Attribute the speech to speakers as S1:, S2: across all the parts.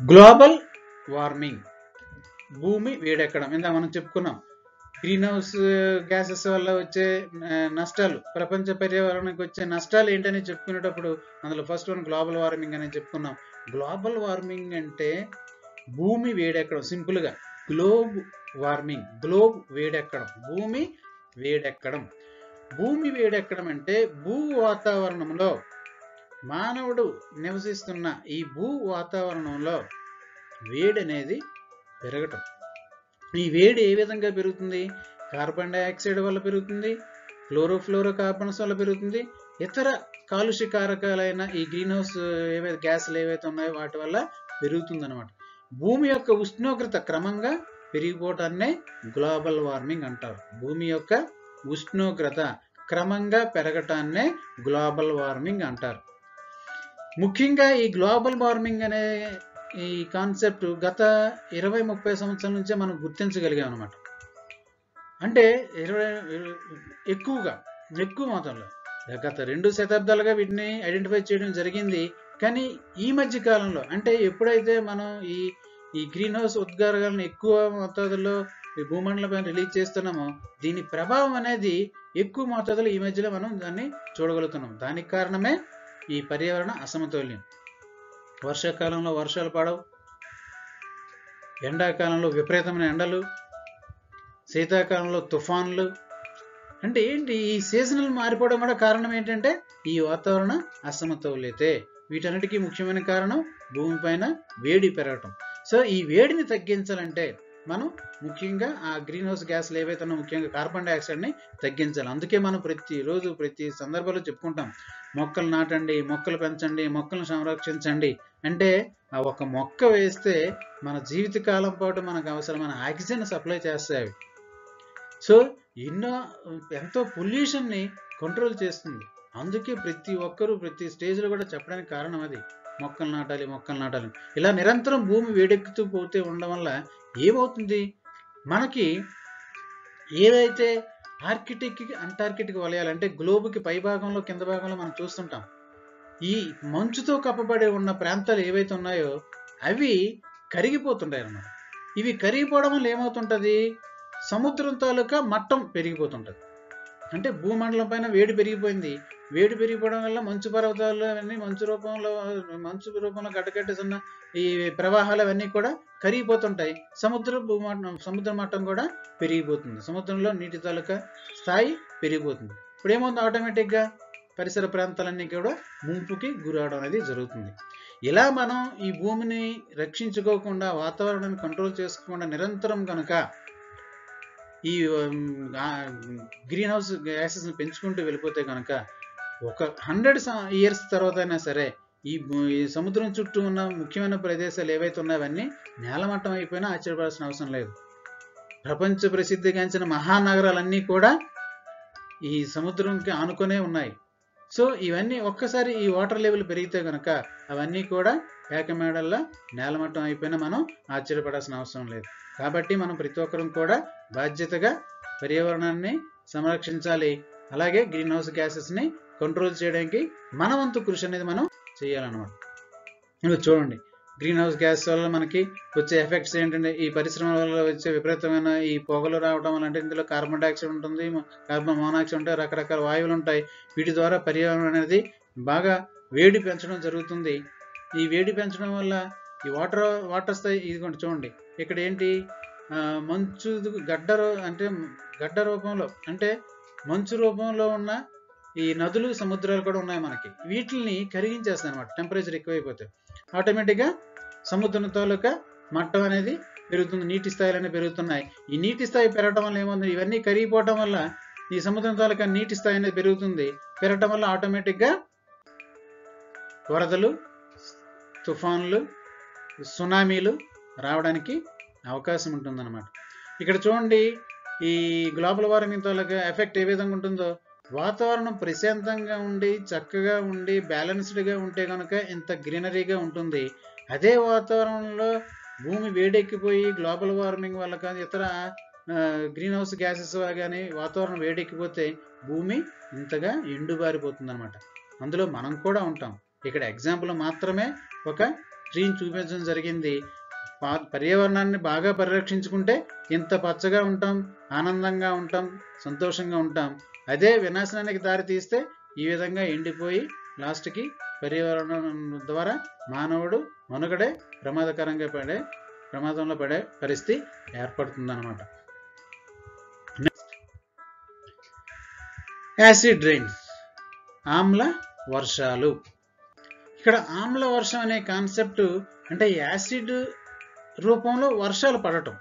S1: Global warming, భూమి వేడెక్కడం. ఇందాక మనం చెప్పుకున్నాం గ్రీన్ హౌస్ గ్యాసెస్ వల్ల వచ్చే నష్టాలు, ప్రపంచ పర్యావరణానికి వచ్చే నష్టాలు ఏంటని చెప్పుకునేటప్పుడు అందులో ఫస్ట్ వన్ గ్లోబల్ వార్మింగ్ అని చెప్పుకున్నాం. గ్లోబల్ వార్మింగ్ అంటే భూమి వేడెక్కడం. సింపుల్గా గ్లోబ్ వార్మింగ్, గ్లోబ్ వేడెక్కడం, భూమి వేడెక్కడం. భూమి వేడెక్కడం అంటే భూ వాతావరణంలో మానవుడు నివసిస్తున్న ఈ భూ వాతావరణంలో వేడి అనేది పెరగటం. ఈ వేడి ఏ విధంగా పెరుగుతుంది? కార్బన్ డైఆక్సైడ్ వల్ల పెరుగుతుంది, క్లోరోఫ్లోరో కార్బన్స్ వల్ల పెరుగుతుంది, ఇతర కాలుష్య కారకాలైన ఈ గ్రీన్ హౌస్ ఏవైతే గ్యాసులు ఏవైతే ఉన్నాయో వాటి వల్ల పెరుగుతుంది అనమాట. భూమి యొక్క ఉష్ణోగ్రత క్రమంగా పెరిగిపోవటాన్నే గ్లోబల్ వార్మింగ్ అంటారు. భూమి యొక్క ఉష్ణోగ్రత క్రమంగా పెరగటాన్నే గ్లోబల్ వార్మింగ్ అంటారు. ముఖ్యంగా ఈ గ్లోబల్ వార్మింగ్ అనే ఈ కాన్సెప్ట్ గత 20-30 సంవత్సరాల నుంచే మనం గుర్తించగలిగాం అనమాట. అంటే ఎక్కువ మొత్తంలో గత 2 శతాబ్దాలుగా వీటిని ఐడెంటిఫై చేయడం జరిగింది. కానీ ఈ మధ్య కాలంలో, అంటే ఎప్పుడైతే మనం ఈ గ్రీన్ హౌస్ ఉద్గారాలను ఎక్కువ మోతాదులో ఈ భూమండలంపై రిలీజ్ చేస్తున్నామో దీని ప్రభావం అనేది ఎక్కువ మోతాదులో ఈ మధ్యలో మనం దాన్ని చూడగలుగుతున్నాం. దానికి కారణమే ఈ పర్యావరణ అసమతుల్యం. వర్షాకాలంలో వర్షాలు పడవు, ఎండాకాలంలో విపరీతమైన ఎండలు, శీతాకాలంలో తుఫాన్లు. అంటే ఏంటి? ఈ సీజనల్ మారిపోవడం కూడా కారణం ఏంటంటే ఈ వాతావరణ అసమతుల్యతే. వీటన్నిటికీ ముఖ్యమైన కారణం భూమిపైన వేడి పెరగటం. సో ఈ వేడిని తగ్గించాలంటే మనం ముఖ్యంగా ఆ గ్రీన్ హౌస్ గ్యాస్లు ఏవైతే ఉన్నా ముఖ్యంగా కార్బన్ డైఆక్సైడ్ని తగ్గించాలి. అందుకే మనం ప్రతిరోజు ప్రతి సందర్భంలో చెప్పుకుంటాం, మొక్కలు నాటండి, మొక్కలు పెంచండి, మొక్కలను సంరక్షించండి. అంటే ఆ ఒక మొక్క వేస్తే మన జీవితకాలం పాటు మనకు అవసరమైన ఆక్సిజన్ సప్లై చేస్తాయి. సో ఎంతో పొల్యూషన్ని కంట్రోల్ చేస్తుంది. అందుకే ప్రతి ఒక్కరూ ప్రతి స్టేజ్లో కూడా చెప్పడానికి కారణం అది, మొక్కలు నాటాలి, మొక్కలు నాటాలి. ఇలా నిరంతరం భూమి వేడెక్కుతూ పోతే ఉండడం వల్ల ఏమవుతుంది? మనకి ఏదైతే ఆర్కిటిక్ అంటార్కిటిక్ వలయాలు అంటే గ్లోబుకి పై భాగంలో కింద భాగంలో మనం చూస్తుంటాం, ఈ మంచుతో కప్పబడి ఉన్న ప్రాంతాలు ఏవైతే ఉన్నాయో అవి కరిగిపోతుంటాయి అన్నమాట. ఇవి కరిగిపోవడం వల్ల ఏమవుతుంటుంది? సముద్రం తాలూకా మట్టం పెరిగిపోతుంటుంది. అంటే భూమండలం పైన వేడి పెరిగిపోయింది. వేడి పెరిగిపోవడం వల్ల మంచు పర్వతాలు అవన్నీ మంచు రూపంలో గడ్డకట్టేసిన ఈ ప్రవాహాలు అవన్నీ కూడా కరిగిపోతుంటాయి. సముద్ర మట్టం కూడా పెరిగిపోతుంది. సముద్రంలో నీటి తాలూకా స్థాయి పెరిగిపోతుంది. ఇప్పుడు ఏమవుతుంది? ఆటోమేటిక్గా పరిసర ప్రాంతాలన్నీ కూడా ముంపుకి గురవడం అనేది జరుగుతుంది. ఇలా మనం ఈ భూమిని రక్షించుకోకుండా, వాతావరణాన్ని కంట్రోల్ చేసుకోకుండా నిరంతరం కనుక ఈ గ్రీన్ హౌస్ గ్యాసెస్ని పెంచుకుంటూ వెళ్ళిపోతే కనుక ఒక 100 years తర్వాత అయినా సరే ఈ సముద్రం చుట్టూ ఉన్న ముఖ్యమైన ప్రదేశాలు ఏవైతే ఉన్నాయో అవన్నీ నేలమట్టం అయిపోయినా ఆశ్చర్యపడాల్సిన అవసరం లేదు. ప్రపంచ ప్రసిద్ధిగాంచిన మహానగరాలన్నీ కూడా ఈ సముద్రంకి ఆనుకునే ఉన్నాయి. సో ఇవన్నీ ఒక్కసారి ఈ వాటర్ లెవెల్ పెరిగితే కనుక అవన్నీ కూడా ఏకమేడల్లా నేలమట్టం అయిపోయినా మనం ఆశ్చర్యపడాల్సిన అవసరం లేదు. కాబట్టి మనం ప్రతి ఒక్కరం కూడా బాధ్యతగా పర్యావరణాన్ని సంరక్షించాలి. అలాగే గ్రీన్ హౌస్ గ్యాసెస్ని కంట్రోల్ చేయడానికి మన వంతు కృషి అనేది మనం చేయాలన్నమాట. ఇప్పుడు చూడండి, గ్రీన్ హౌస్ గ్యాస్ వల్ల మనకి వచ్చే ఎఫెక్ట్స్ ఏంటంటే ఈ పరిశ్రమల వల్ల వచ్చే విపరీతమైన ఈ పొగలు రావడం వల్ల, అంటే ఇందులో కార్బన్ డైఆక్సైడ్ ఉంటుంది, కార్బన్ మోనాక్సైడ్ ఉంటాయి, రకరకాల వాయువులు ఉంటాయి. వీటి ద్వారా పర్యావరణం అనేది బాగా వేడి పెంచడం జరుగుతుంది. ఈ వేడి పెంచడం వల్ల ఈ వాటర్ స్థాయి ఇదిగోండి చూడండి, ఇక్కడ ఏంటి మంచు గడ్డ రూపంలో, అంటే మంచు రూపంలో ఉన్న ఈ నదులు, సముద్రాలు కూడా ఉన్నాయి మనకి. వీటిని కరిగించేస్తాయి అన్నమాట. టెంపరేచర్ ఎక్కువైపోతే ఆటోమేటిక్గా సముద్రం తాలూకా మట్టం అనేది పెరుగుతుంది, నీటి స్థాయిలు అనేవి పెరుగుతున్నాయి. ఈ నీటి స్థాయి పెరగడం వల్ల ఏముంది? ఇవన్నీ కరిగిపోవటం వల్ల ఈ సముద్రం తాలూకా నీటి స్థాయి అనేది పెరగటం వల్ల ఆటోమేటిక్గా వరదలు, తుఫాన్లు, సునామీలు రావడానికి అవకాశం ఉంటుందన్నమాట. ఇక్కడ చూడండి, ఈ గ్లోబల్ వార్మింగ్ తాలూకా ఎఫెక్ట్ ఏ విధంగా ఉంటుందో. వాతావరణం ప్రశాంతంగా ఉండి, చక్కగా ఉండి, బ్యాలెన్స్డ్గా ఉంటే కనుక ఇంత గ్రీనరీగా ఉంటుంది. అదే వాతావరణంలో భూమి వేడెక్కిపోయి గ్లోబల్ వార్మింగ్ వల్ల కానీ ఇతర గ్రీన్ హౌస్ గ్యాసెస్ కానీ వాతావరణం వేడెక్కిపోతే భూమి ఇంతగా ఎండుబారిపోతుంది అనమాట. అందులో మనం కూడా ఉంటాం. ఇక్కడ ఎగ్జాంపుల్ మాత్రమే ఒక స్క్రీన్ చూపించడం జరిగింది. పర్యావరణాన్ని బాగా పరిరక్షించుకుంటే ఇంత పచ్చగా ఉంటాం, ఆనందంగా ఉంటాం, సంతోషంగా ఉంటాం. అదే వినాశనానికి దారి తీస్తే ఈ విధంగా ఎండిపోయి లాస్ట్కి పర్యావరణం ద్వారా మానవుడు మనుగడే ప్రమాదంలో పడే పరిస్థితి ఏర్పడుతుందన్నమాట. యాసిడ్ రైన్స్, ఆమ్ల వర్షాలు. ఇక్కడ ఆమ్ల వర్షం అనే కాన్సెప్ట్ అంటే యాసిడ్ రూపంలో వర్షాలు పడటం.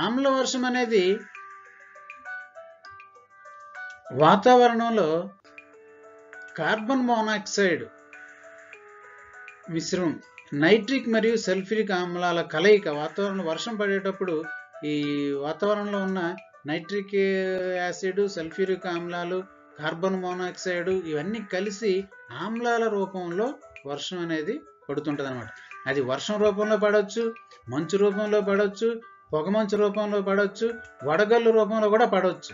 S1: ఆమ్ల వర్షం అనేది వాతావరణంలో కార్బన్ మోనాక్సైడ్ మిశ్రమం, నైట్రిక్ మరియు సల్ఫ్యూరిక్ ఆమ్లాల కలయిక. వాతావరణంలో వర్షం పడేటప్పుడు ఈ వాతావరణంలో ఉన్న నైట్రిక్ యాసిడ్, సల్ఫ్యూరిక్ ఆమ్లాలు, కార్బన్ మోనాక్సైడ్ ఇవన్నీ కలిసి ఆమ్లాల రూపంలో వర్షం అనేది పడుతుంటుంది అనమాట. అది వర్షం రూపంలో పడవచ్చు, మంచు రూపంలో పడవచ్చు, పొగమంచు రూపంలో పడవచ్చు, వడగళ్ళు రూపంలో కూడా పడవచ్చు.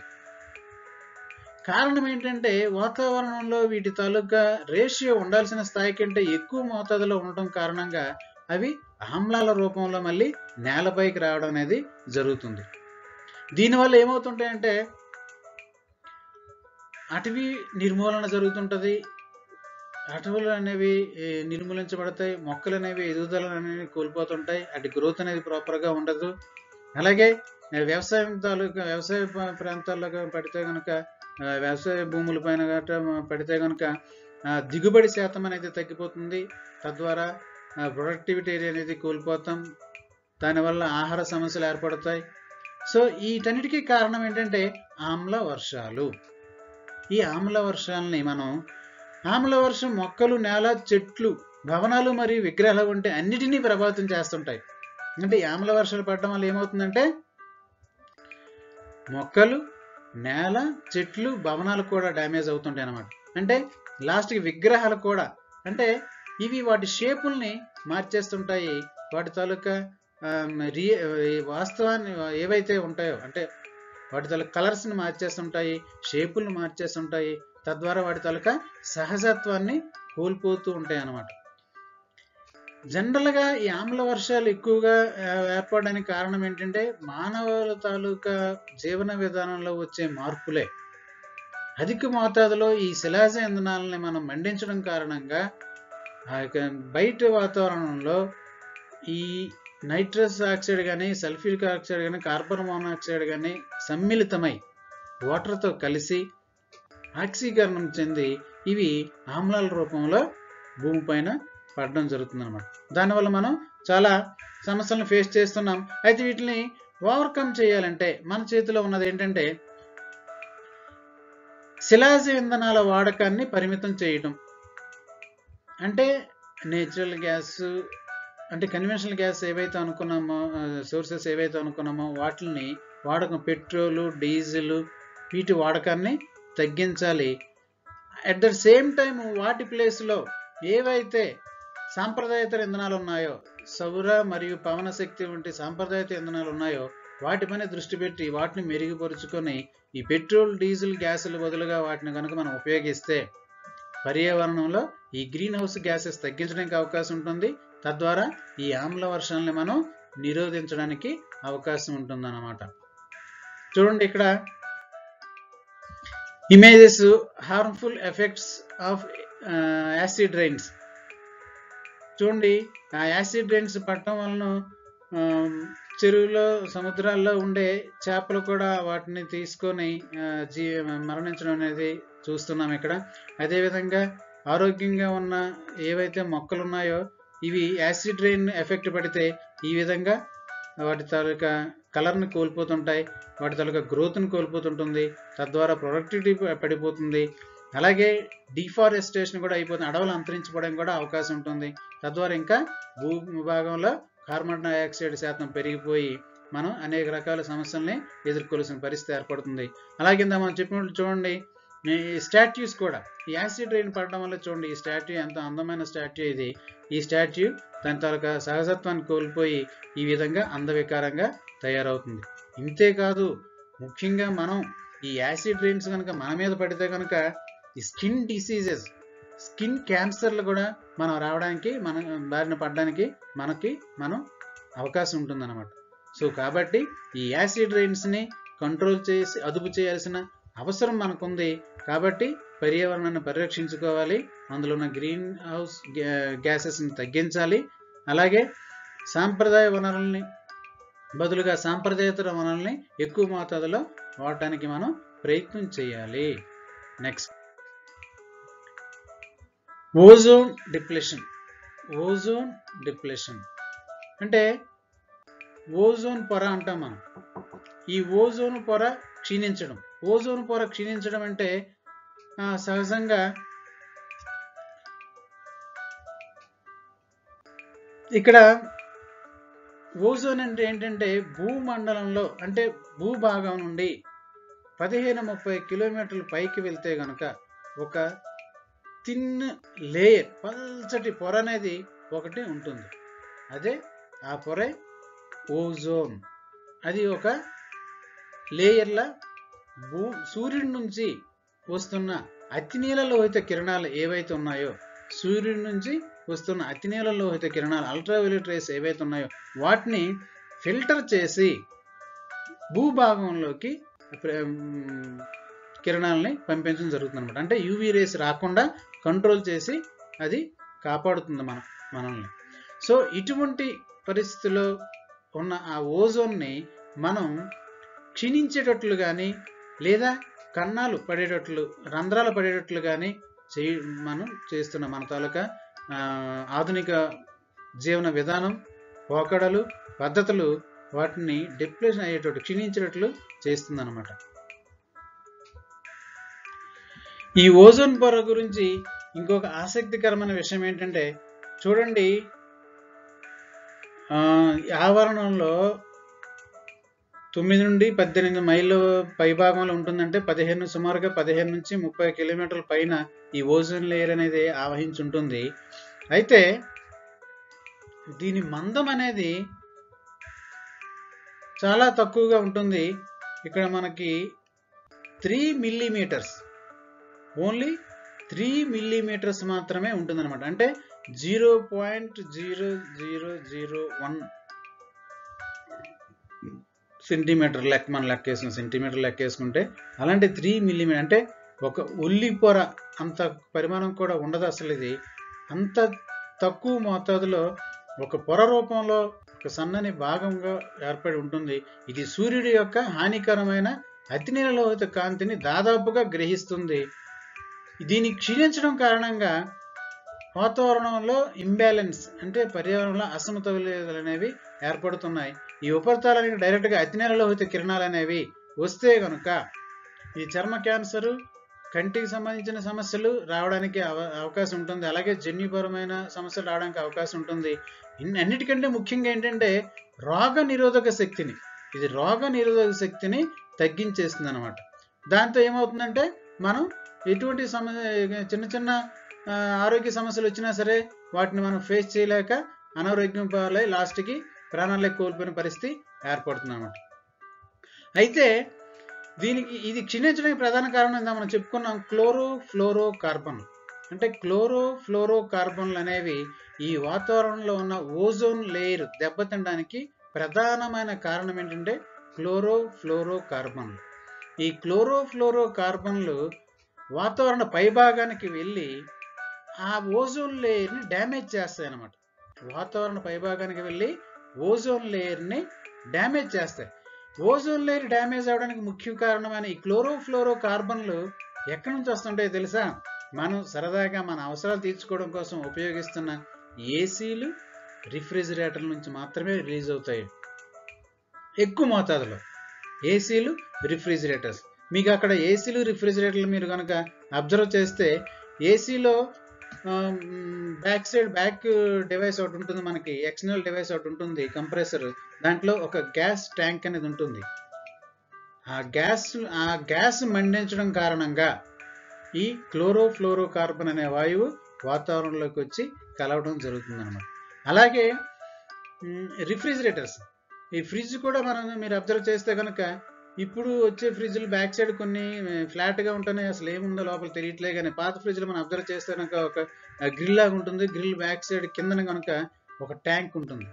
S1: కారణం ఏంటంటే వాతావరణంలో వీటి తాలూకా రేషియో ఉండాల్సిన స్థాయి కంటే ఎక్కువ మోతాదులో ఉండటం కారణంగా అవి ఆమ్లాల రూపంలో మళ్ళీ నేలపైకి రావడం అనేది జరుగుతుంది. దీనివల్ల ఏమవుతుంటాయంటే అటవీ నిర్మూలన జరుగుతుంటుంది, అటవులు అనేవి నిర్మూలించబడతాయి, మొక్కలు అనేవి ఎదుగుదల అనేవి కోల్పోతుంటాయి, అటు గ్రోత్ అనేది ప్రాపర్గా ఉండదు. అలాగే వ్యవసాయ ప్రాంతాల్లో పడితే కనుక, వ్యవసాయ భూముల పైన పడితే కనుక దిగుబడి శాతం అనేది తగ్గిపోతుంది. తద్వారా ప్రొడక్టివిటీ అనేది కోల్పోతాం. దానివల్ల ఆహార సమస్యలు ఏర్పడతాయి. సో వీటన్నిటికీ కారణం ఏంటంటే ఆమ్ల వర్షాలు. ఈ ఆమ్ల వర్షాలని మనం ఆమ్ల వర్షం మొక్కలు, నేల, చెట్లు, భవనాలు మరియు విగ్రహాలు వంటి అన్నిటినీ ప్రభావితం చేస్తుంటాయి. అంటే ఈ ఆమ్ల వర్షాలు పడటం వల్ల ఏమవుతుందంటే మొక్కలు, నేల, చెట్లు, భవనాలు కూడా డ్యామేజ్ అవుతుంటాయి అన్నమాట. అంటే లాస్ట్కి విగ్రహాలు కూడా, అంటే ఇవి వాటి షేపుల్ని మార్చేస్తుంటాయి. వాటి తాలూకా వాస్తవాన్ని ఏవైతే ఉంటాయో అంటే వాటి తాలూకా కలర్స్ని మార్చేస్తుంటాయి, షేపుల్ని మార్చేస్తుంటాయి. తద్వారా వాటి తాలూకా సహజత్వాన్ని కోల్పోతూ ఉంటాయి అన్నమాట. జనరల్గా ఈ ఆమ్ల వర్షాలు ఎక్కువగా ఏర్పడడానికి కారణం ఏంటంటే మానవుల తాలూకా జీవన విధానంలో వచ్చే మార్పులే. అధిక మోతాదులో ఈ శిలాజ ఇంధనాలని మనం మండించడం కారణంగా బయట వాతావరణంలో ఈ నైట్రస్ ఆక్సైడ్ కానీ, సల్ఫ్యూరిక్ ఆక్సైడ్ కానీ, కార్బన్ మోనాక్సైడ్ కానీ సమ్మిళితమై వాటర్తో కలిసి ఆక్సీకరణం చెంది ఇవి ఆమ్లాల రూపంలో భూమిపైన పడడం జరుగుతుంది అనమాట. దానివల్ల మనం చాలా సమస్యలను ఫేస్ చేస్తున్నాం. అయితే వీటిని ఓవర్కమ్ చేయాలంటే మన చేతిలో ఉన్నది ఏంటంటే శిలాజ ఇంధనాల వాడకాన్ని పరిమితం చేయటం. అంటే నేచురల్ గ్యాస్ అంటే కన్వెన్షనల్ గ్యాస్ ఏవైతే అనుకున్నామో, సోర్సెస్ ఏవైతే అనుకున్నామో వాటిని వాడకం, పెట్రోలు, డీజిల్ వీటి వాడకాన్ని తగ్గించాలి. అట్ ద సేమ్ టైం వాటి ప్లేస్లో ఏవైతే సాంప్రదాయేతర ఇంధనాలు ఉన్నాయో, సౌర మరియు పవన శక్తి వంటి సాంప్రదాయేతర ఇంధనాలు ఉన్నాయో వాటిపైన దృష్టి పెట్టి వాటిని మెరుగుపరుచుకొని ఈ పెట్రోల్, డీజిల్ గ్యాసుల బదులుగా వాటిని కనుక మనం ఉపయోగిస్తే పర్యావరణంలో ఈ గ్రీన్ హౌస్ గ్యాసెస్ తగ్గించడానికి అవకాశం ఉంటుంది. తద్వారా ఈ ఆమ్ల వర్షాలని మనం నిరోధించడానికి అవకాశం ఉంటుందన్నమాట. చూడండి ఇక్కడ images harmful effects of acid rains. చూడండి ఆ యాసిడ్ రైన్స్ పడటం వలన చెరువులో, సముద్రాల్లో ఉండే చేపలు కూడా వాటిని తీసుకొని మరణించడం అనేది చూస్తున్నాం ఇక్కడ. అదేవిధంగా ఆరోగ్యంగా ఉన్న ఏవైతే మొక్కలు ఉన్నాయో ఇవి యాసిడ్ రైన్ ఎఫెక్ట్ పడితే ఈ విధంగా వాటి తాలూకా కలర్ని కోల్పోతుంటాయి, వాటి తాలూకా గ్రోత్ని కోల్పోతుంటుంది. తద్వారా ప్రొడక్టివిటీ పడిపోతుంది. అలాగే డిఫారెస్టేషన్ కూడా అయిపోతుంది, అడవులు అంతరించిపోవడానికి కూడా అవకాశం ఉంటుంది. తద్వారా ఇంకా భూభాగంలో కార్బన్ డైఆక్సైడ్ శాతం పెరిగిపోయి మనం అనేక రకాల సమస్యల్ని ఎదుర్కోవాల్సిన పరిస్థితి ఏర్పడుతుంది. అలాగే మనం చెప్పినట్లు చూడండి ఈ స్టాట్యూస్ కూడా ఈ యాసిడ్ రైన్ పడడం వల్ల చూడండి ఈ స్టాట్యూ ఎంత అందమైన స్టాట్యూ ఇది. ఈ స్టాట్యూ దాని తాలూకా సహజత్వాన్ని కోల్పోయి ఈ విధంగా అందవికారంగా తయారవుతుంది. ఇంతేకాదు ముఖ్యంగా మనం ఈ యాసిడ్ రైన్స్ కనుక మన మీద పడితే కనుక ఈ స్కిన్ డిసీజెస్ స్కిన్ క్యాన్సర్లు కూడా మనం రావడానికి బారిన పడడానికి మనం అవకాశం ఉంటుందన్నమాట. సో కాబట్టి ఈ యాసిడ్ రైన్స్ని కంట్రోల్ చేసి అదుపు చేయాల్సిన అవసరం మనకుంది. కాబట్టి పర్యావరణాన్ని పరిరక్షించుకోవాలి, అందులో ఉన్న గ్రీన్ హౌస్ గ్యాసెస్ని తగ్గించాలి. అలాగే సాంప్రదాయ వనరుల్ని బదులుగా సాంప్రదాయేతర వనరుల్ని ఎక్కువ మోతాదులో వాడటానికి మనం ప్రయత్నం చేయాలి. Next, ozone depletion. Ozone depletion అంటే ఓజోన్ పొర అంటాం మనం. ఈ ఓజోన్ పొర క్షీణించడం. ఓజోన్ పొర క్షీణించడం అంటే సహజంగా ఇక్కడ ఓజోన్ అంటే ఏంటంటే భూమండలంలో అంటే భూభాగం నుండి 15-30 కిలోమీటర్ల పైకి వెళ్తే గనక ఒక థిన్ లేయర్, పల్చటి పొర అనేది ఒకటి ఉంటుంది. అదే ఆ పొరే ఓజోన్. అది ఒక లేయర్ల సూర్యుడి నుంచి వస్తున్న అతినీల లోహిత కిరణాలు ఏవైతే ఉన్నాయో, సూర్యుడి నుంచి వస్తున్న అతినీల లోహిత కిరణాలు, అల్ట్రావైలెట్ రేస్ ఏవైతే ఉన్నాయో వాటిని ఫిల్టర్ చేసి భూభాగంలోకి కిరణాలని పంపించడం జరుగుతుంది అనమాట. అంటే యూవీ రేస్ రాకుండా కంట్రోల్ చేసి అది కాపాడుతుంది మనల్ని. సో ఇటువంటి పరిస్థితుల్లో ఉన్న ఆ ఓజోన్ని మనం క్షీణించేటట్లు కానీ లేదా కన్నాలు పడేటట్లు, రంధ్రాలు పడేటట్లు కానీ మనం చేస్తున్న మన తాలూకా ఆధునిక జీవన విధానం, పోకడలు, పద్ధతులు వాటిని డిప్లేషన్ అయ్యేటట్టు, క్షీణించేటట్లు చేస్తుంది అన్నమాట. ఈ ఓజోన్ పొర గురించి ఇంకొక ఆసక్తికరమైన విషయం ఏంటంటే, చూడండి, ఆవరణంలో 9 నుండి 18 మైళ్ళు పైభాగంలో ఉంటుందంటే సుమారుగా 15 నుంచి 30 కిలోమీటర్ల పైన ఈ ఓజోన్ లేయర్ అనేది ఆవహించి ఉంటుంది. అయితే దీని మందం అనేది చాలా తక్కువగా ఉంటుంది. ఇక్కడ మనకి 3 మిల్లీమీటర్స్, ఓన్లీ 3 మిల్లీమీటర్స్ మాత్రమే ఉంటుందన్నమాట. అంటే 0.0001 సెంటీమీటర్ మనం లెక్కేసుకుని సెంటీమీటర్ లెక్కేసుకుంటే అలాంటి 3 మిల్లీమీటర్ అంటే ఒక ఉల్లి పొర అంత పరిమాణం కూడా ఉండదు అసలు. ఇది అంత తక్కువ మోతాదులో ఒక పొర రూపంలో ఒక సన్నని భాగంగా ఏర్పడి ఉంటుంది. ఇది సూర్యుడి యొక్క హానికరమైన అతినీల లోహిత కాంతిని దాదాపుగా గ్రహిస్తుంది. దీన్ని క్షీణించడం కారణంగా వాతావరణంలో ఇంబ్యాలెన్స్ అంటే పర్యావరణంలో అసమతుల్యతలు అనేవి ఏర్పడుతున్నాయి. ఈ ఉపరితలానికి డైరెక్ట్గా అతినీల లోహిత కిరణాలు అనేవి వస్తే కనుక ఈ చర్మ క్యాన్సరు, కంటికి సంబంధించిన సమస్యలు రావడానికి అవకాశం ఉంటుంది. అలాగే జన్యుపరమైన సమస్యలు రావడానికి అవకాశం ఉంటుంది. అన్నిటికంటే ముఖ్యంగా ఏంటంటే రోగ నిరోధక శక్తిని తగ్గించేస్తుంది అన్నమాట. దాంతో ఏమవుతుందంటే మనం ఎటువంటి చిన్న చిన్న ఆరోగ్య సమస్యలు వచ్చినా సరే వాటిని మనం ఫేస్ చేయలేక అనారోగ్యం పాలై లాస్ట్కి ప్రాణాలే కోల్పోయిన పరిస్థితి ఏర్పడుతుంది అన్నమాట. అయితే ఇది క్షీణించడానికి ప్రధాన కారణం ఏంటో మనం చెప్పుకున్నాం, క్లోరోఫ్లోరోకార్బన్. అంటే క్లోరోఫ్లోరోకార్బన్లు అనేవి ఈ వాతావరణంలో ఉన్న ఓజోన్ లేయర్ దెబ్బతినడానికి ప్రధానమైన కారణం ఏంటంటే క్లోరోఫ్లోరోకార్బన్లు. ఈ క్లోరోఫ్లోరోకార్బన్లు వాతావరణ పైభాగానికి వెళ్ళి ఆ ఓజోన్ లేయర్ని డ్యామేజ్ చేస్తాయి అన్నమాట. వాతావరణ పైభాగానికి వెళ్ళి ఓజోన్ లేయర్ని డ్యామేజ్ చేస్తాయి. ఓజోన్ లేయర్ డ్యామేజ్ అవడానికి ముఖ్య కారణమైన ఈ క్లోరోఫ్లోరోకార్బన్లు ఎక్కడి నుంచి వస్తుంటాయో తెలుసా? మనం సరదాగా మన అవసరాలు తీర్చుకోవడం కోసం ఉపయోగిస్తున్న ఏసీలు, రిఫ్రిజిరేటర్ల నుంచి మాత్రమే రిలీజ్ అవుతాయి ఎక్కువ మోతాదులో. ఏసీలు, రిఫ్రిజిరేటర్స్, మీకు అక్కడ ఏసీలు, రిఫ్రిజిరేటర్లు మీరు కనుక అబ్జర్వ్ చేస్తే ఏసీలో బ్యాక్ డివైస్ ఒకటి ఉంటుంది, మనకి ఎక్స్టర్నల్ డివైస్ ఒకటి ఉంటుంది, కంప్రెసర్. దాంట్లో ఒక గ్యాస్ ట్యాంక్ అనేది ఉంటుంది. ఆ గ్యాస్ మండించడం కారణంగా ఈ క్లోరోఫ్లోరోకార్బన్ అనే వాయువు వాతావరణంలోకి వచ్చి కలవడం జరుగుతుంది అన్నమాట. అలాగే రిఫ్రిజిరేటర్స్, ఈ ఫ్రిడ్జ్ కూడా మీరు అబ్జర్వ్ చేస్తే కనుక ఇప్పుడు వచ్చే ఫ్రిడ్జ్లు బ్యాక్ సైడ్ కొన్ని ఫ్లాట్గా ఉంటున్నాయి, అసలు ఏముందో లోపల తెలియట్లే. కానీ పాత ఫ్రిడ్జ్లో మనం అబ్జర్వ్ చేస్తే కనుక ఒక గ్రిల్ లాగా ఉంటుంది. గ్రిల్ బ్యాక్ సైడ్ కిందన కనుక ఒక ట్యాంక్ ఉంటుంది,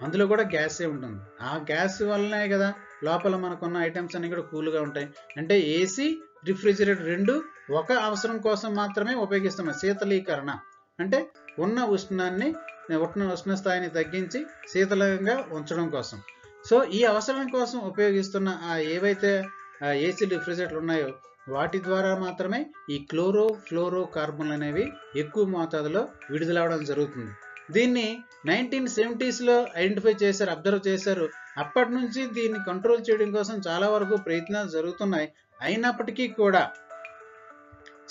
S1: అందులో కూడా గ్యాసే ఉంటుంది. ఆ గ్యాస్ వల్లనే కదా లోపల మనకున్న ఐటమ్స్ అన్ని కూడా కూల్గా ఉంటాయి. అంటే ఏసీ, రిఫ్రిజిరేటర్ రెండు ఒక అవసరం కోసం మాత్రమే ఉపయోగిస్తున్నాం. శీతలీకరణ అంటే ఉన్న ఉష్ణ స్థాయిని తగ్గించి శీతలంగా ఉంచడం కోసం. సో ఈ అవసరం కోసం ఉపయోగిస్తున్న ఏవైతే ఏసీ, రిఫ్రిజిరేటర్లు ఉన్నాయో వాటి ద్వారా మాత్రమే ఈ క్లోరో ఫ్లోరో కార్బన్లు అనేవి ఎక్కువ మోతాదులో విడుదలవడం జరుగుతుంది. దీన్ని 1970s ఐడెంటిఫై చేశారు, అబ్జర్వ్ చేశారు. అప్పటి నుంచి దీన్ని కంట్రోల్ చేయడం కోసం చాలా వరకు ప్రయత్నాలు జరుగుతున్నాయి. అయినప్పటికీ కూడా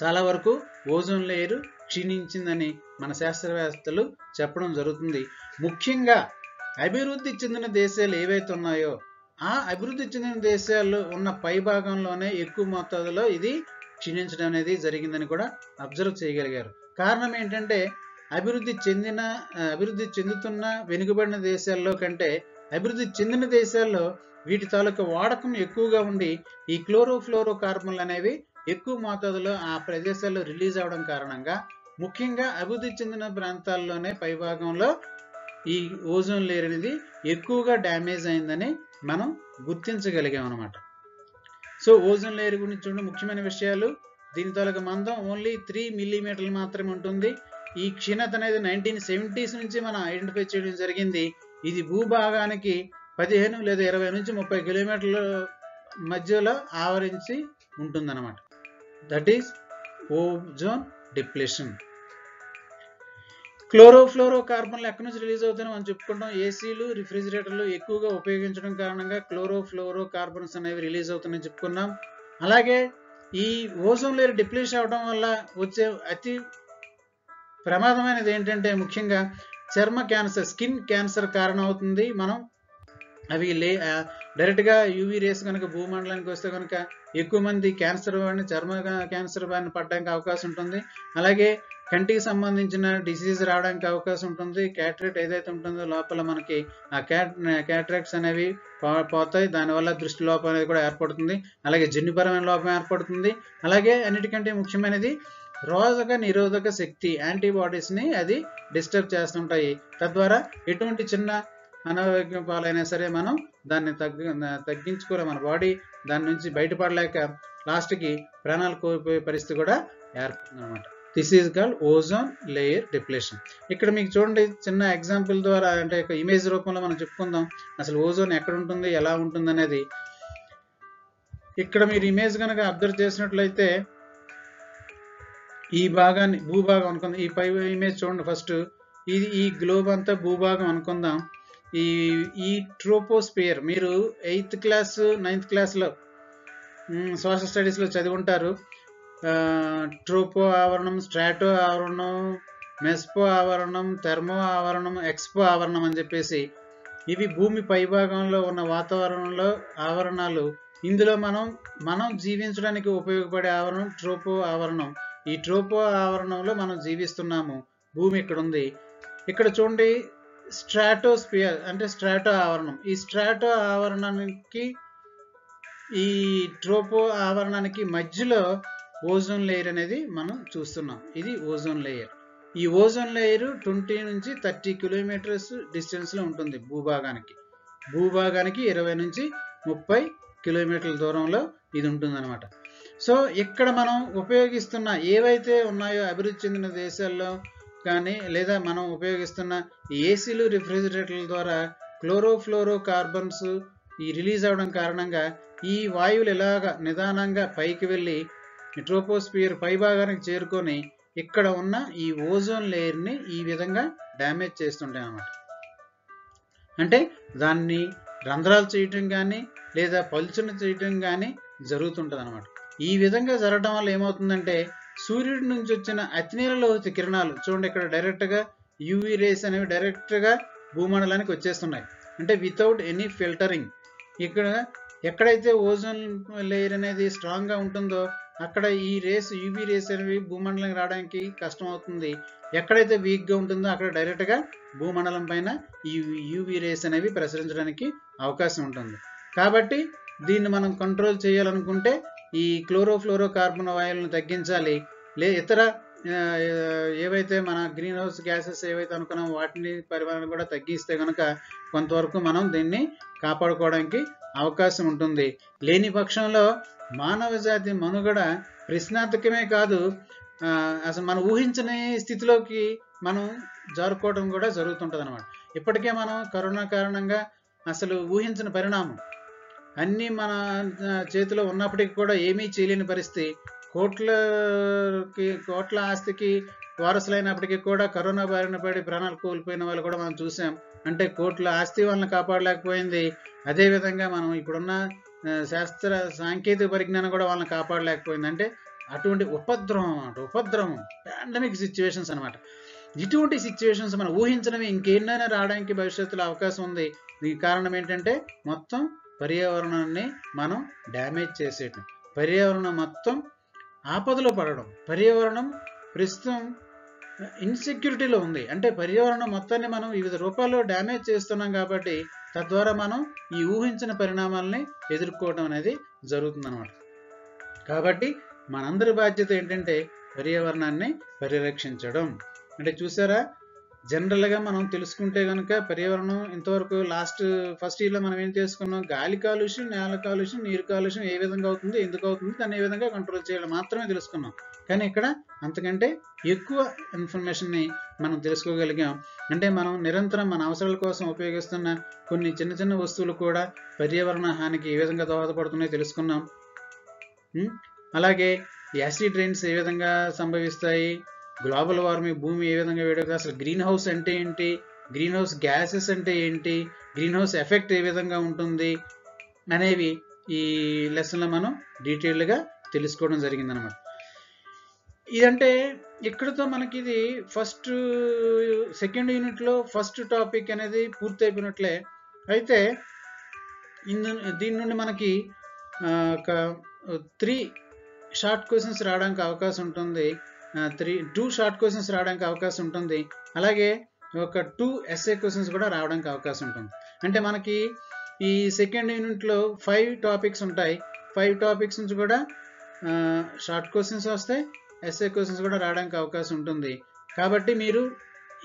S1: చాలా వరకు ఓజోన్ లేయర్ క్షీణించిందని మన శాస్త్రవేత్తలు చెప్పడం జరుగుతుంది. ముఖ్యంగా అభివృద్ధి చెందిన దేశాలు ఏవైతే ఉన్నాయో ఆ అభివృద్ధి చెందిన దేశాల్లో ఉన్న పై భాగంలోనే ఎక్కువ మొత్తంలో ఇది క్షీణించడం అనేది జరిగిందని కూడా అబ్జర్వ్ చేయగలిగారు. కారణం ఏంటంటే అభివృద్ధి చెందుతున్న వెనుకబడిన దేశాల్లో కంటే అభివృద్ధి చెందిన దేశాల్లో వీటి తాలూకా వాడకం ఎక్కువగా ఉండి ఈ క్లోరోఫ్లోరో కార్బన్లు అనేవి ఎక్కువ మోతాదులో ఆ ప్రదేశాల్లో రిలీజ్ అవడం కారణంగా ముఖ్యంగా అభివృద్ధి చెందిన ప్రాంతాల్లోనే పైభాగంలో ఈ ఓజోన్ లేయర్ అనేది ఎక్కువగా డ్యామేజ్ అయిందని మనం గుర్తించగలిగాం అన్నమాట. సో ఓజోన్ లేయర్ గురించి చూడండి ముఖ్యమైన విషయాలు. దీని తాలూకా మందం ఓన్లీ 3 మిల్లీమీటర్లు మాత్రమే ఉంటుంది. ఈ క్షీణత అనేది 1970s నుంచి మనం ఐడెంటిఫై చేయడం జరిగింది. ఇది భూభాగానికి 15 లేదా 20 నుంచి 30 కిలోమీటర్ల మధ్యలో ఆవరించి ఉంటుందన్నమాట. That is ozone depletion. Chlorofluoro కార్బన్లు ఎక్కడి నుంచి రిలీజ్ అవుతాయని మనం చెప్పుకుంటాం. ఏసీలు, రిఫ్రిజిరేటర్లు ఎక్కువగా ఉపయోగించడం కారణంగా క్లోరోఫ్లోరో కార్బన్స్ అనేవి రిలీజ్ అవుతాయని చెప్పుకున్నాం. అలాగే ఈ ఓజోన్ లేయర్ డిప్లీషన్ అవడం వల్ల వచ్చే అతి ప్రమాదమైనది ఏంటంటే ముఖ్యంగా చర్మ క్యాన్సర్, స్కిన్ క్యాన్సర్ కారణం అవుతుంది. మనం అవి డైరెక్ట్గా యూవీ రేస్ కనుక భూమండలానికి వస్తే కనుక ఎక్కువ మంది క్యాన్సర్ బారిన, చర్మ క్యాన్సర్ బారిన పడడానికి అవకాశం ఉంటుంది. అలాగే కంటికి సంబంధించిన డిసీజ్ రావడానికి అవకాశం ఉంటుంది. క్యాటరాక్ట్ ఏదైతే ఉంటుందో లోపల మనకి ఆ క్యాటరాక్ట్స్ అనేవి పోతాయి. దానివల్ల దృష్టి లోపం అనేది కూడా ఏర్పడుతుంది. అలాగే జన్యుపరమైన లోపం ఏర్పడుతుంది. అలాగే అన్నిటికంటే ముఖ్యమైనది రోగ నిరోధక శక్తి, యాంటీబాడీస్ని అది డిస్టర్బ్ చేస్తుంటాయి. తద్వారా ఎటువంటి చిన్న అనారోగ్యం పాలైనా సరే మనం దాన్ని తగ్గించుకోలే, మన బాడీ దాని నుంచి బయటపడలేక లాస్ట్కి ప్రాణాలు కోల్పోయే పరిస్థితి కూడా ఏర్పడుతుంది అనమాట. This is called ozone layer depletion. ఇక్కడ మీకు చూడండి చిన్న ఎగ్జాంపుల్ ద్వారా, అంటే ఒక ఇమేజ్ రూపంలో మనం చెప్పుకుందాం అసలు ఓజోన్ ఎక్కడ ఉంటుంది, ఎలా ఉంటుంది అనేది. ఇక్కడ మీరు ఇమేజ్ కనుక అబ్జర్వ్ చేసినట్లయితే ఈ భాగాన్ని భూభాగం అనుకుందాం. ఈ పై ఇమేజ్ చూడండి. ఫస్ట్ ఇది ఈ గ్లోబ్ అంతా భూభాగం అనుకుందాం. ఈ ట్రోపోస్పియర్ మీరు 8th క్లాస్ 9th క్లాస్లో సోషల్ స్టడీస్లో చదివి ఉంటారు. ట్రోపో ఆవరణం, స్ట్రాటో ఆవరణం, మెస్పో ఆవరణం, థెర్మో ఆవరణం, ఎక్స్పో ఆవరణం అని చెప్పేసి ఇవి భూమి పైభాగంలో ఉన్న వాతావరణంలో ఆవరణాలు. ఇందులో మనం జీవించడానికి ఉపయోగపడే ఆవరణం ట్రోపో ఆవరణం. ఈ ట్రోపో ఆవరణంలో మనం జీవిస్తున్నాము. భూమి ఇక్కడ ఉంది. ఇక్కడ చూడండి స్ట్రాటోస్పియర్ అంటే స్ట్రాటో ఆవరణం. ఈ స్ట్రాటో ఆవరణానికి ఈ ట్రోపో ఆవరణానికి మధ్యలో ఓజోన్ లేయర్ అనేది మనం చూస్తున్నాం. ఇది ఓజోన్ లేయర్. ఈ ఓజోన్ లేయర్ 20 నుంచి 30 కిలోమీటర్స్ డిస్టెన్స్లో ఉంటుంది భూభాగానికి. 20 నుంచి 30 కిలోమీటర్ల దూరంలో ఇది ఉంటుంది అనమాట. సో ఇక్కడ మనం ఉపయోగిస్తున్న ఏవైతే ఉన్నాయో అభివృద్ధి చెందిన దేశాల్లో కానీ లేదా మనం ఉపయోగిస్తున్న ఏసీలు, రిఫ్రిజిరేటర్ల ద్వారా క్లోరోఫ్లోరో కార్బన్స్ ఈ రిలీజ్ అవడం కారణంగా ఈ వాయువులు ఇలాగా నిదానంగా పైకి వెళ్ళి ట్రోపోస్పియర్ పైభాగానికి చేరుకొని ఇక్కడ ఉన్న ఈ ఓజోన్ లేయర్ని ఈ విధంగా డ్యామేజ్ చేస్తుంటాయి అన్నమాట. అంటే దాన్ని రంధ్రాలు చేయటం కానీ లేదా పలుచన చేయటం కానీ జరుగుతుంటుంది అనమాట. ఈ విధంగా జరగడం వల్ల ఏమవుతుందంటే సూర్యుడి నుంచి వచ్చిన అతినీలలోహిత కిరణాలు చూడండి ఇక్కడ డైరెక్ట్గా యూవీ రేస్ అనేవి డైరెక్ట్గా భూమండలానికి వచ్చేస్తున్నాయి. అంటే వితౌట్ ఎనీ ఫిల్టరింగ్. ఇక్కడ ఎక్కడైతే ఓజోన్ లేయర్ అనేది స్ట్రాంగ్గా ఉంటుందో అక్కడ ఈ యూవీ రేస్ అనేవి భూమండలానికి రావడానికి కష్టం అవుతుంది. ఎక్కడైతే వీక్గా ఉంటుందో అక్కడ డైరెక్ట్గా భూమండలం పైన ఈ యూవీ రేస్ అనేవి ప్రసరించడానికి అవకాశం ఉంటుంది. కాబట్టి దీన్ని మనం కంట్రోల్ చేయాలనుకుంటే ఈ క్లోరోఫ్లోరోకార్బన్ వాయువులను తగ్గించాలి. ఇతర ఏవైతే మన గ్రీన్ హౌస్ గ్యాసెస్ ఏవైతే అనుకున్నామో వాటిని పరిమాణాన్ని కూడా తగ్గిస్తే కనుక కొంతవరకు మనం దీన్ని కాపాడుకోవడానికి అవకాశం ఉంటుంది. లేని పక్షంలో మానవ జాతి మనుగడ ప్రశ్నార్థకమే కాదు, అసలు మనం ఊహించని స్థితిలోకి మనం జారుకోవడం కూడా జరుగుతుంటుంది అన్నమాట. ఇప్పటికే మనం కరోనా కారణంగా అసలు ఊహించిన పరిణామం, అన్నీ మన చేతిలో ఉన్నప్పటికీ కూడా ఏమీ చేయలేని పరిస్థితి, కోట్ల ఆస్తికి వారసులైనప్పటికీ కూడా కరోనా బారిన పడి ప్రాణాలు కోల్పోయిన వాళ్ళు కూడా మనం చూసాం. అంటే కోట్ల ఆస్తి వాళ్ళని కాపాడలేకపోయింది. అదేవిధంగా మనం ఇప్పుడున్న శాస్త్ర సాంకేతిక పరిజ్ఞానం కూడా వాళ్ళని కాపాడలేకపోయింది. అంటే అటువంటి ఉపద్రవం పాండమిక్ సిచ్యువేషన్స్ అనమాట. ఇటువంటి సిచ్యువేషన్స్ మనం ఊహించినవి ఇంకేమైనా రావడానికి భవిష్యత్తులో అవకాశం ఉంది. దీనికి కారణం ఏంటంటే మొత్తం పర్యావరణాన్ని మనం డ్యామేజ్ చేసేయటం, పర్యావరణం మొత్తం ఆపదలో పడడం. పర్యావరణం ప్రస్తుతం ఇన్సెక్యూరిటీలో ఉంది. అంటే పర్యావరణం మొత్తాన్ని మనం వివిధ రూపాల్లో డ్యామేజ్ చేస్తున్నాం కాబట్టి తద్వారా మనం ఈ ఊహించిన పరిణామాలని ఎదుర్కోవడం అనేది జరుగుతుందన్నమాట. కాబట్టి మనందరి బాధ్యత ఏంటంటే పర్యావరణాన్ని పరిరక్షించడం. అంటే చూసారా, జనరల్గా మనం తెలుసుకుంటే కనుక పర్యావరణం ఇంతవరకు ఫస్ట్ ఇయర్లో మనం ఏం చేసుకున్నాం, గాలి కాలుష్యం, నేల కాలుష్యం, నీరు కాలుష్యం ఏ విధంగా అవుతుంది, ఎందుకు అవుతుంది, దాన్ని ఏ విధంగా కంట్రోల్ చేయాలి మాత్రమే తెలుసుకున్నాం. కానీ ఇక్కడ అంతకంటే ఎక్కువ ఇన్ఫర్మేషన్ని మనం తెలుసుకోగలిగాం. అంటే మనం నిరంతరం మన అవసరాల కోసం ఉపయోగిస్తున్న కొన్ని చిన్న చిన్న వస్తువులు కూడా పర్యావరణ హానికి ఏ విధంగా దోహదపడుతున్నాయో తెలుసుకున్నాం. అలాగే యాసిడ్ రైన్స్ ఏ విధంగా సంభవిస్తాయి, గ్లోబల్ వార్మింగ్, భూమి ఏ విధంగా వేడవుతుంది, అసలు గ్రీన్ హౌస్ అంటే ఏంటి, గ్రీన్ హౌస్ గ్యాసెస్ అంటే ఏంటి, గ్రీన్ హౌస్ ఎఫెక్ట్ ఏ విధంగా ఉంటుంది అనేవి ఈ లెసన్లో మనం డీటెయిల్డ్గా తెలుసుకోవడం జరిగిందనమాట. ఇదంటే ఇక్కడతో మనకి ఇది సెకండ్ యూనిట్లో ఫస్ట్ టాపిక్ అనేది పూర్తయిపోయినట్లే. అయితే దీని నుండి మనకి ఒక 3 షార్ట్ క్వశ్చన్స్ రావడానికి అవకాశం ఉంటుంది, 2 షార్ట్ క్వశ్చన్స్ రావడానికి అవకాశం ఉంటుంది. అలాగే ఒక 2 ఎస్ఏ క్వశ్చన్స్ కూడా రావడానికి అవకాశం ఉంటుంది. అంటే మనకి ఈ సెకండ్ యూనిట్లో 5 టాపిక్స్ ఉంటాయి. 5 టాపిక్స్ నుంచి కూడా షార్ట్ క్వశ్చన్స్ వస్తాయి, ఎస్ఏ క్వశ్చన్స్ కూడా రావడానికి అవకాశం ఉంటుంది. కాబట్టి మీరు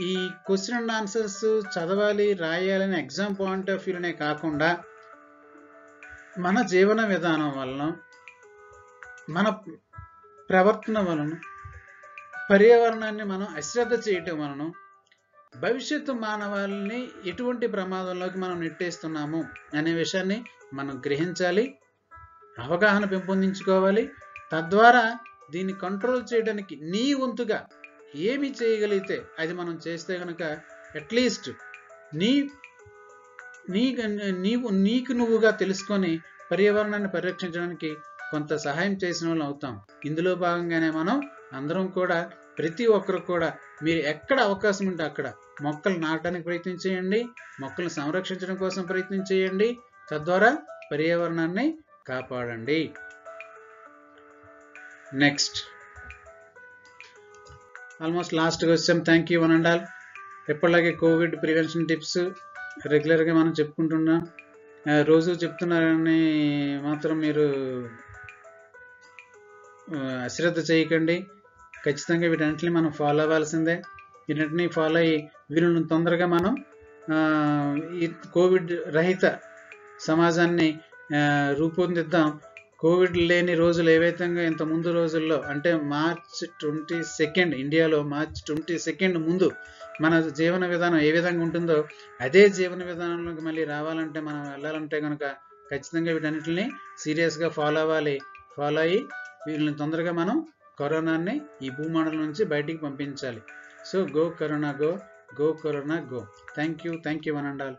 S1: ఈ క్వశ్చన్ అండ్ ఆన్సర్స్ చదవాలి, రాయాలని ఎగ్జామ్ పాయింట్ ఆఫ్ వ్యూలోనే కాకుండా మన జీవన విధానం వలన, మన ప్రవర్తన వలన, పర్యావరణాన్ని మనం అశ్రద్ధ చేయటం వలన భవిష్యత్తు మానవాళిని ఎటువంటి ప్రమాదంలోకి మనం నెట్టేస్తున్నాము అనే విషయాన్ని మనం గ్రహించాలి, అవగాహన పెంపొందించుకోవాలి. తద్వారా దీన్ని కంట్రోల్ చేయడానికి నీ వంతుగా ఏమి చేయగలిగితే అది మనం చేస్తే కనుక అట్లీస్ట్ నీకు నువ్వుగా తెలుసుకొని పర్యావరణాన్ని పరిరక్షించడానికి కొంత సహాయం చేసిన వాళ్ళు అవుతాం. ఇందులో భాగంగానే మనం అందరం కూడా, ప్రతి ఒక్కరు కూడా మీరు ఎక్కడ అవకాశం ఉంటే అక్కడ మొక్కలు నాటడానికి ప్రయత్నం చేయండి, మొక్కలను సంరక్షించడం కోసం ప్రయత్నం చేయండి. తద్వారా పర్యావరణాన్ని కాపాడండి. నెక్స్ట్ ఆల్మోస్ట్ లాస్ట్గా వచ్చాం. Thank you one and all. ఎప్పటిలాగే కోవిడ్ ప్రివెన్షన్ టిప్స్ రెగ్యులర్గా మనం చెప్పుకుంటున్నాం, రోజు చెప్తున్నారని మాత్రం మీరు అశ్రద్ధ చేయకండి. ఖచ్చితంగా వీటన్నిటిని మనం ఫాలో అవ్వాల్సిందే. వీటన్నిటిని ఫాలో అయ్యి వీళ్ళని తొందరగా మనం ఈ కోవిడ్ రహిత సమాజాన్ని రూపొందిద్దాం. కోవిడ్ లేని రోజులు ఏవైతే ఇంత ముందు రోజుల్లో, అంటే మార్చ్ 22 ఇండియాలో మార్చ్ 22 ముందు మన జీవన విధానం ఏ విధంగా ఉంటుందో అదే జీవన విధానంలోకి మళ్ళీ రావాలంటే, మనం వెళ్ళాలంటే కనుక ఖచ్చితంగా వీటన్నిటిని సీరియస్గా ఫాలో అవ్వాలి. ఫాలో అయ్యి వీళ్ళని తొందరగా మనం కరోనాని ఈ భూమండలం నుంచి బయటికి పంపించాలి. So go corona go, go corona go. Thank you one and all.